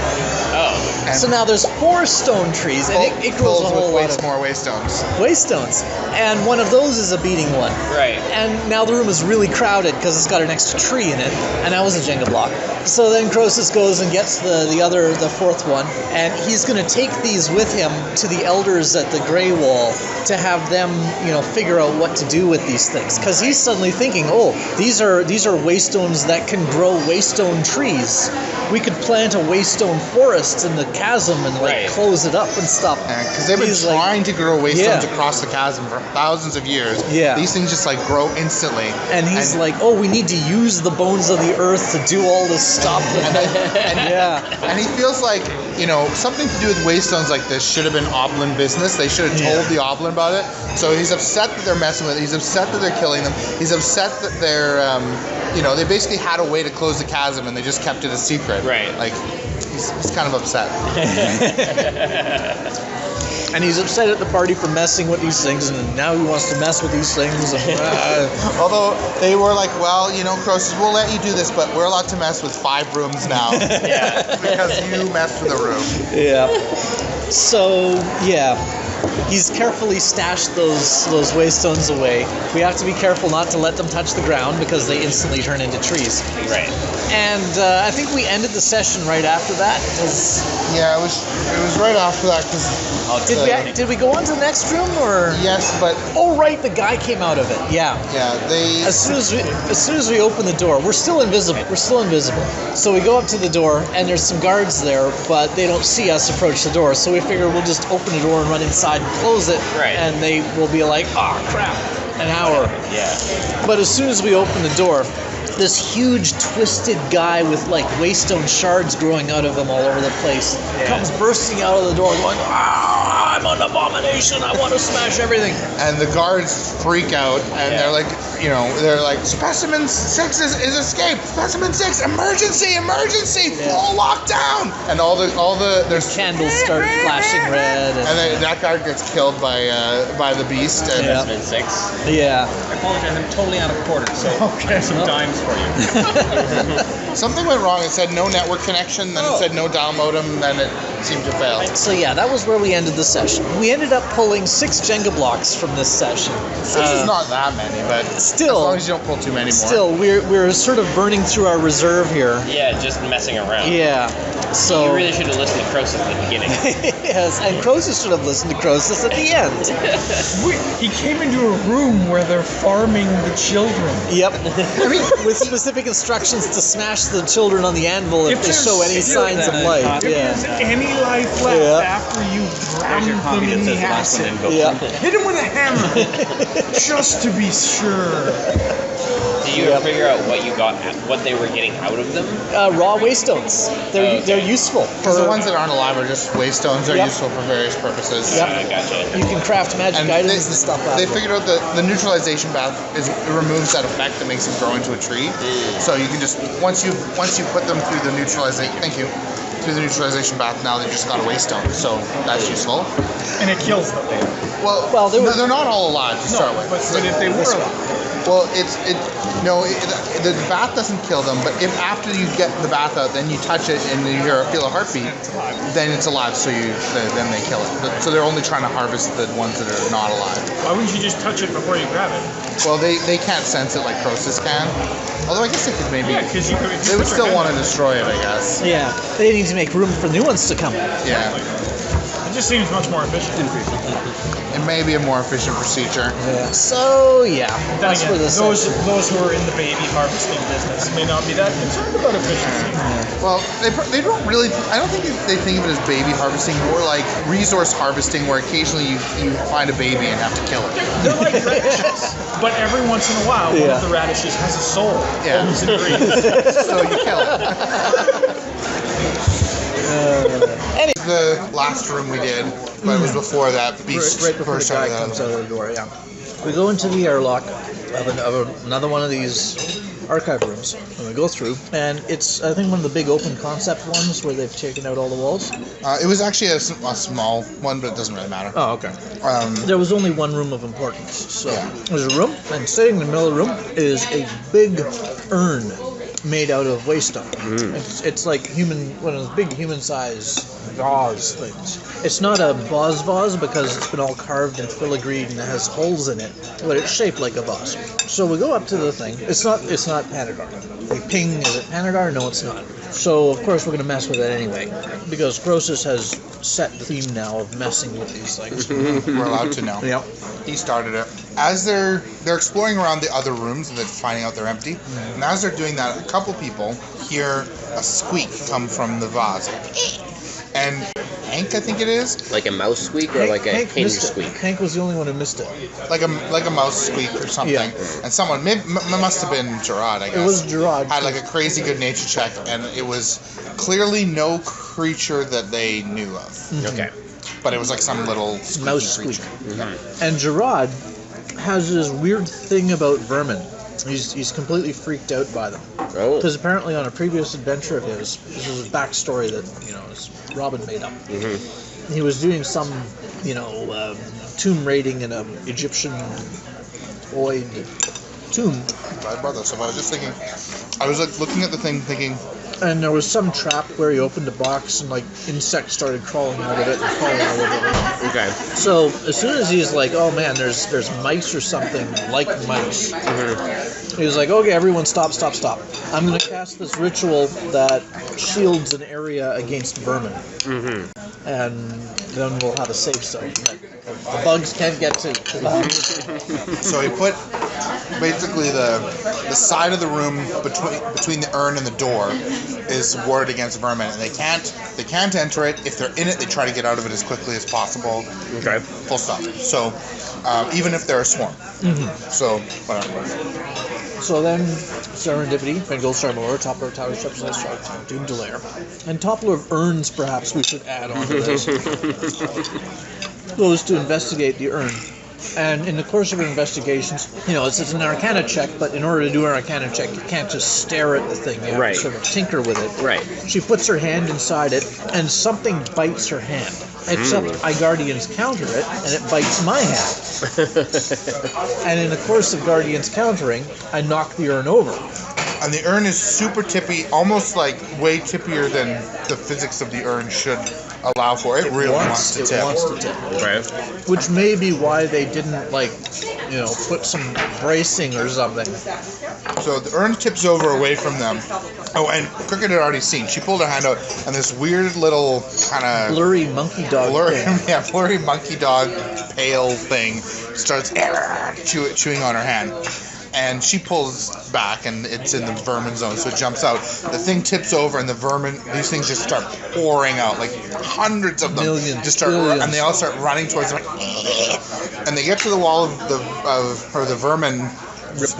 Oh. So now there's 4 stone trees, and it grows a whole lot of more Waystones. Waystones. And one of those is a beating one. Right. And now the room is really crowded because it's got an extra tree in it, and that was a Jenga block. So then Croesus goes and gets the 4th one, and he's going to take these with him to the elders at the Grey Wall to have them, figure out what to do with these things. Because he's suddenly thinking, these are Waystones that can grow Waystone trees. We could plant a Waystone forest in the chasm and close it up and stuff. Because they've been trying to grow Waystones across the chasm for thousands of years. Yeah. These things just grow instantly. And he's we need to use the bones of the earth to do all this stuff. And he feels like, something to do with Waystones like this should have been Oblin business. They should have told the Oblin about it. So he's upset that they're messing with it. He's upset that they're killing them. He's upset that they're, they basically had a way to close the chasm and they just kept it a secret. Right. he's kind of upset. And he's upset at the party for messing with these things, and now he wants to mess with these things. Although they were like, well, Croesus, we'll let you do this, but we're allowed to mess with 5 rooms now. Yeah. Because you messed with a room. Yeah. So, yeah. He's carefully stashed those waystones away. We have to be careful not to let them touch the ground because they instantly turn into trees. Right. And I think we ended the session right after that. Yeah, it was right after that because. Did we go on to the next room or? Yes, but. Oh right, the guy came out of it. Yeah. Yeah, they. As soon as we open the door, we're still invisible. So we go up to the door and there's some guards there, but they don't see us approach the door. So we figure we'll just open the door and run inside and close it. Right. And they will be like, oh crap, an hour. Yeah. But as soon as we open the door, this huge twisted guy with like waystone shards growing out of him all over the place comes bursting out of the door going, I'm an abomination, I want to smash everything. And the guards freak out and they're like, Specimen 6 is escaped. Specimen 6, emergency, full lockdown. And all the there's candles start flashing red. And then that guard gets killed by the beast. And Specimen 6. Yeah. I apologize, I'm totally out of quarter, so I have some dimes for you. Something went wrong. It said no network connection, then it said no dial modem, then it seemed to fail. So yeah, that was where we ended the session. We ended up pulling 6 Jenga blocks from this session. 6 is not that many, but still, as long as you don't pull too many more. Still, we're sort of burning through our reserve here. Yeah, just messing around. Yeah. So you really should have listened to Croesus at the beginning. Yes, and Croesus should have listened to Croesus at the end. He came into a room where they're farming the children. Yep. With specific instructions to smash the children on the anvil if they show any signs of life. If there's any life left after you ground them in the acid, hit him with a hammer, just to be sure. Did you ever figure out what they were getting out of them? Raw waystones. They're useful. Because the ones that aren't alive are just waystones. They're useful for various purposes. Yep. Gotcha. You can craft magic items and stuff out They of them. figured out the neutralization bath it removes that effect that makes them grow into a tree. So you can just once you put them through the neutralization through the neutralization bath, now they just got a waystone. So that's useful. And it kills them. Well, they're not all alive to start with. But if they were alive. Well, the bath doesn't kill them, but if after you get the bath out, then you touch it and you feel a heartbeat, then it's alive. So then they kill it. So they're only trying to harvest the ones that are not alive. Why wouldn't you just touch it before you grab it? Well, they can't sense it like Croesus can. Although I guess they could maybe. Yeah, because they would still want to destroy it, I guess. Yeah, they need to make room for new ones to come. Yeah. It just seems much more efficient. It may be a more efficient procedure. Yeah. So yeah, that's for this. Those who are in the baby harvesting business may not be that concerned about efficiency. Well, they don't really. I don't think they think of it as baby harvesting, more like resource harvesting, where occasionally you find a baby and have to kill it. They're like radishes, but every once in a while, one of the radishes has a soul. Yeah. So you kill it. The last room we did, but it was before that beast right before the burst guy out of comes out of the door. Yeah, we go into the airlock of another one of these archive rooms, and we go through, and it's I think one of the big open concept ones where they've taken out all the walls. It was actually a small one, but it doesn't really matter. Oh, okay. There was only one room of importance, so there's a room, and sitting in the middle of the room is a big urn made out of waystone. It's like one of those big human-sized vase things. It's not a vase because it's been all carved and filigreed and it has holes in it, but it's shaped like a vase. So we go up to the thing. It's not Panadar. We ping, is it Panadar? No, it's not. So of course we're going to mess with it anyway, because Croesus has set the theme now of messing with these things. We're allowed to know. Yep. He started it. As they're exploring around the other rooms and they're finding out they're empty, and as they're doing that, a couple people hear a squeak come from the vase. And Hank, I think it is. Like a mouse squeak or like a hinge squeak? Hank was the only one who missed it. Like a mouse squeak or something. Yeah. And someone, must have been Gerard, I guess. It was Gerard. Had like a crazy good nature check, and it was clearly no creature that they knew of. Mm-hmm. Okay. But it was like some little mouse squeak. Mm-hmm. And Gerard has this weird thing about vermin. He's completely freaked out by them. Oh. Because apparently on a previous adventure of his, this was a backstory that, Robin made up. Mm-hmm. He was doing some, tomb raiding in an Egyptian void tomb. My brother. So I was just thinking, I was like looking at the thing, thinking. And there was some trap where he opened a box and like insects started crawling out of it and falling out of it. Okay. So as soon as he's like, oh man, there's mice or something like mice. Mm-hmm. He was like, okay, everyone stop. I'm going to cast this ritual that shields an area against vermin. Mm-hmm. And then we'll have a safe zone that the bugs can't get to. So he put basically the side of the room between the urn and the door is warded against vermin, and they can't enter it. If they're in it, they try to get out of it as quickly as possible. Okay. Full stop. So even if they're a swarm. Mm-hmm. So whatever. So then, Serendipity, Bengal Starmore, Toppler of Tower, Shepside Strike, Doom Delair. And Toppler of Urns, perhaps we should add on to this. Goes to investigate the urn. And in the course of her investigations, it's an Arcana check, but in order to do an Arcana check, you can't just stare at the thing. You have to sort of tinker with it. Right. She puts her hand inside it, and something bites her hand. Except Guardians counter it, and it bites my hand. And in the course of Guardians countering, I knock the urn over. And the urn is super tippy, almost like way tippier than the physics of the urn should allow for. It really wants to tip. It wants to tip. Right. Which may be why they didn't, put some bracing or something. So the urn tips over away from them. Oh, and Cricket had already seen. She pulled her hand out, and this weird little kind of blurry monkey dog thing. Yeah, blurry monkey dog pale thing starts chewing on her hand. And she pulls back, and it's in the vermin zone, so it jumps out. The thing tips over, and these things just start pouring out, like hundreds of them. Millions, just start, billions. and they all start running towards them, and they get to the wall of the vermin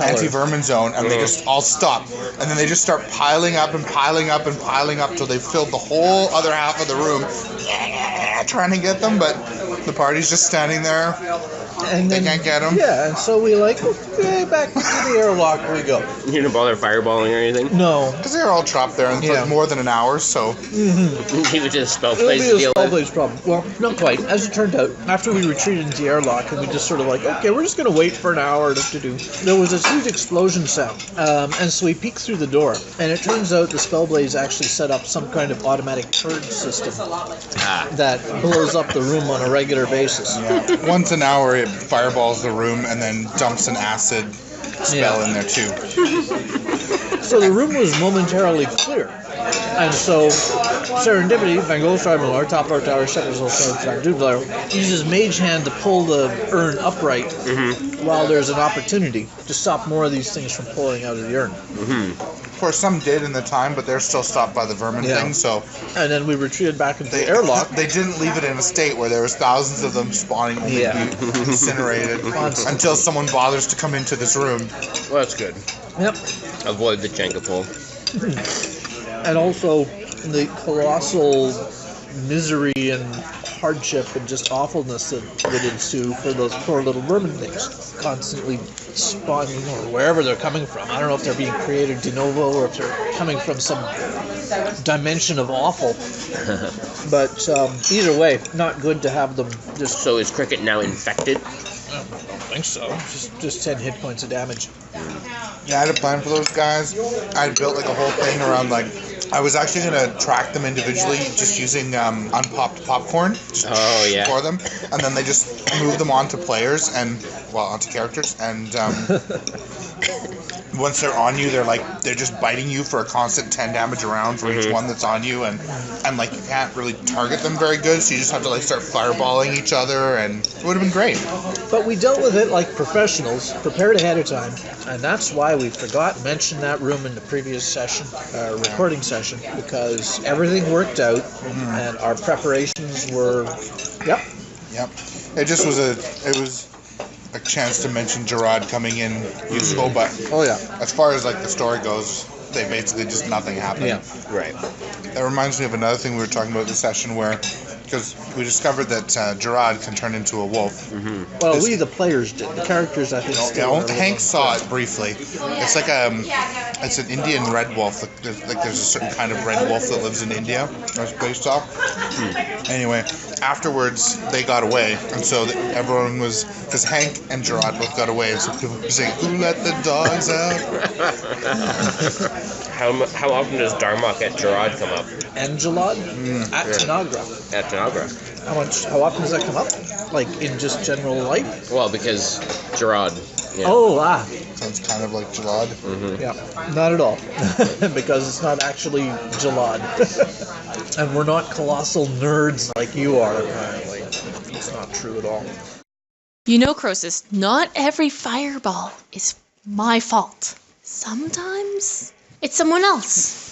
anti-vermin zone, and they just all stop, and then they just start piling up and piling up and piling up till they've filled the whole other half of the room, trying to get them, but the party's just standing there. And they can't get them. Yeah, and so we back to the airlock we go. You didn't bother fireballing or anything? No. Because they're all trapped there for more than an hour, so... Mm-hmm. Leave it to the Spellblades It'll to be a deal with. Spellblade's problem. Well, not quite. As it turned out, after we retreated into the airlock, and we just sort of okay, we're just going to wait for an hour to do. There was this huge explosion sound, and so we peeked through the door, and it turns out the Spellblades actually set up some kind of automatic purge system that blows up the room on a regular basis. Yeah. Once an hour, it fireballs the room and then dumps an acid spell in there too. So the room was momentarily clear. And so Serendipity, Van Gogh, Starmiller, Toppler Tower, Shepherd's Doodler, uses Mage Hand to pull the urn upright while there's an opportunity to stop more of these things from pouring out of the urn. Of course, some did in the time, but they're still stopped by the vermin thing, so... And then we retreated back into the airlock. They didn't leave it in a state where there was thousands of them spawning to be incinerated until someone bothers to come into this room. Well, that's good. Yep. Avoid the Jenga pull. And also the colossal misery and hardship and just awfulness that would ensue for those poor little vermin things, constantly spawning or wherever they're coming from. I don't know if they're being created de novo or if they're coming from some dimension of awful. But either way, not good to have them just... So is Cricket now infected? I don't think so. Just 10 hit points of damage. Yeah, I had a plan for those guys. I had built a whole thing around I was actually going to track them individually just using unpopped popcorn for them. And then they just move them onto players onto characters. And once they're on you, they're just biting you for a constant 10 damage around for each one that's on you. And you can't really target them very good, so you just have to start fireballing each other, and it would have been great. But we dealt with it like professionals, prepared ahead of time, and that's why we forgot to mention that room in the previous session, recording session, because everything worked out, and our preparations were, Yep. It just was a chance to mention Gerard coming in useful, but as far as the story goes, they basically just nothing happened. Yeah. Right. That reminds me of another thing we were talking about this session where because we discovered that Gerard can turn into a wolf. Well, we the players did. The characters, I think, still are Hank saw it briefly. It's like it's an Indian red wolf. There's a certain kind of red wolf that lives in India. It's based off. Anyway, afterwards they got away, and so everyone was, because Hank and Gerard both got away, and so people were saying, "Who let the dogs out?" How often does Darmok at Gerard come up? And Jalad at Tanagra. At Tanagra. How often does that come up? Like in just general life? Well, because Gerard. Yeah. Oh, Sounds kind of like Jalad. Yeah, not at all. Because it's not actually Jalad. And we're not colossal nerds like you are, apparently. It's not true at all. You know, Croesus, not every fireball is my fault. Sometimes it's someone else.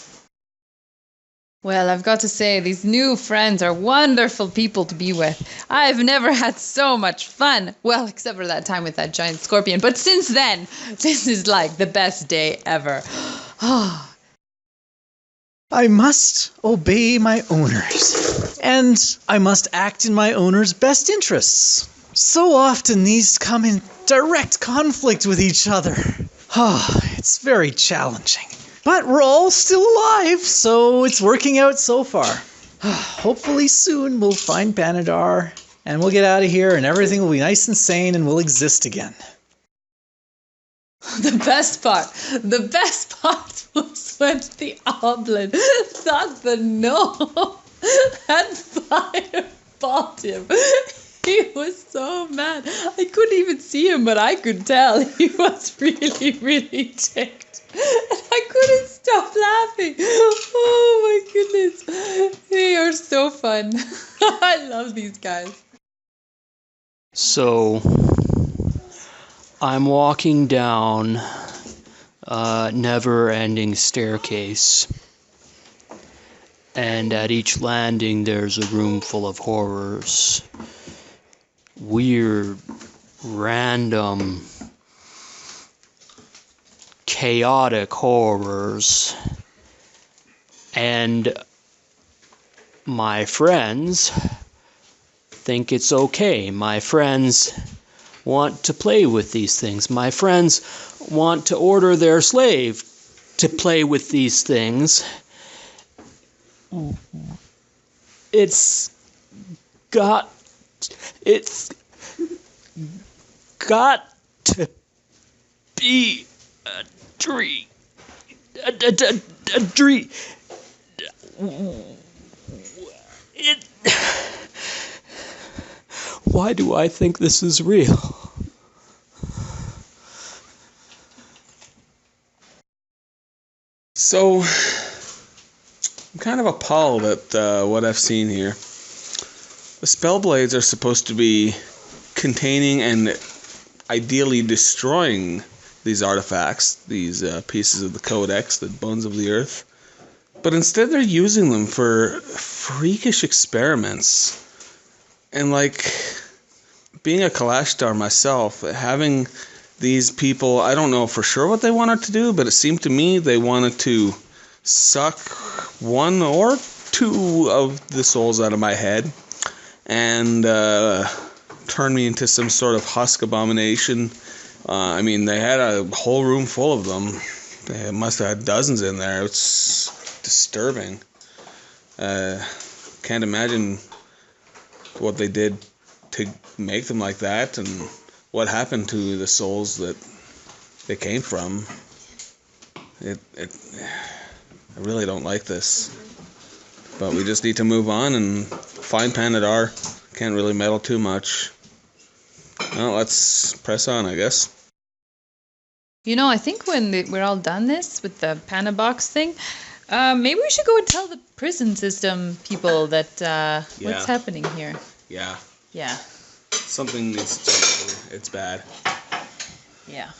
Well, I've got to say, these new friends are wonderful people to be with. I've never had so much fun. Well, except for that time with that giant scorpion. But since then, this is like the best day ever. I must obey my owners. And I must act in my owner's best interests. So often these come in direct conflict with each other. It's very challenging. But we're all still alive, so it's working out so far. Hopefully soon we'll find Panadar, and we'll get out of here, and everything will be nice and sane, and we'll exist again. The best part was when the Oblin thought the gnome had fireballed him. He was so mad. I couldn't even see him, but I could tell he was really, really ticked. And I couldn't stop laughing. Oh my goodness. They are so fun. I love these guys. So, I'm walking down a never-ending staircase. And at each landing there's a room full of horrors. Weird, random, chaotic horrors. And my friends think it's okay. My friends want to play with these things. My friends want to order their slave to play with these things. It's got to be a dream. A dream. Why do I think this is real? So, I'm kind of appalled at what I've seen here. The Spellblades are supposed to be containing and ideally destroying these artifacts, these pieces of the Codex, the bones of the earth. But instead they're using them for freakish experiments. And like, being a Kalashtar myself, having these people, I don't know for sure what they wanted to do, but it seemed to me they wanted to suck one or two of the souls out of my head and turn me into some sort of husk abomination. I mean, they had a whole room full of them. They must have had dozens in there. It's disturbing. Can't imagine what they did to make them like that and what happened to the souls that they came from. I really don't like this. But we just need to move on and find Panadar. Can't really meddle too much. Well, let's press on, I guess. You know, I think when we're all done this with the Pana box thing, maybe we should go and tell the prison system people that what's happening here. Yeah. Yeah. Something needs to change. It's bad. Yeah.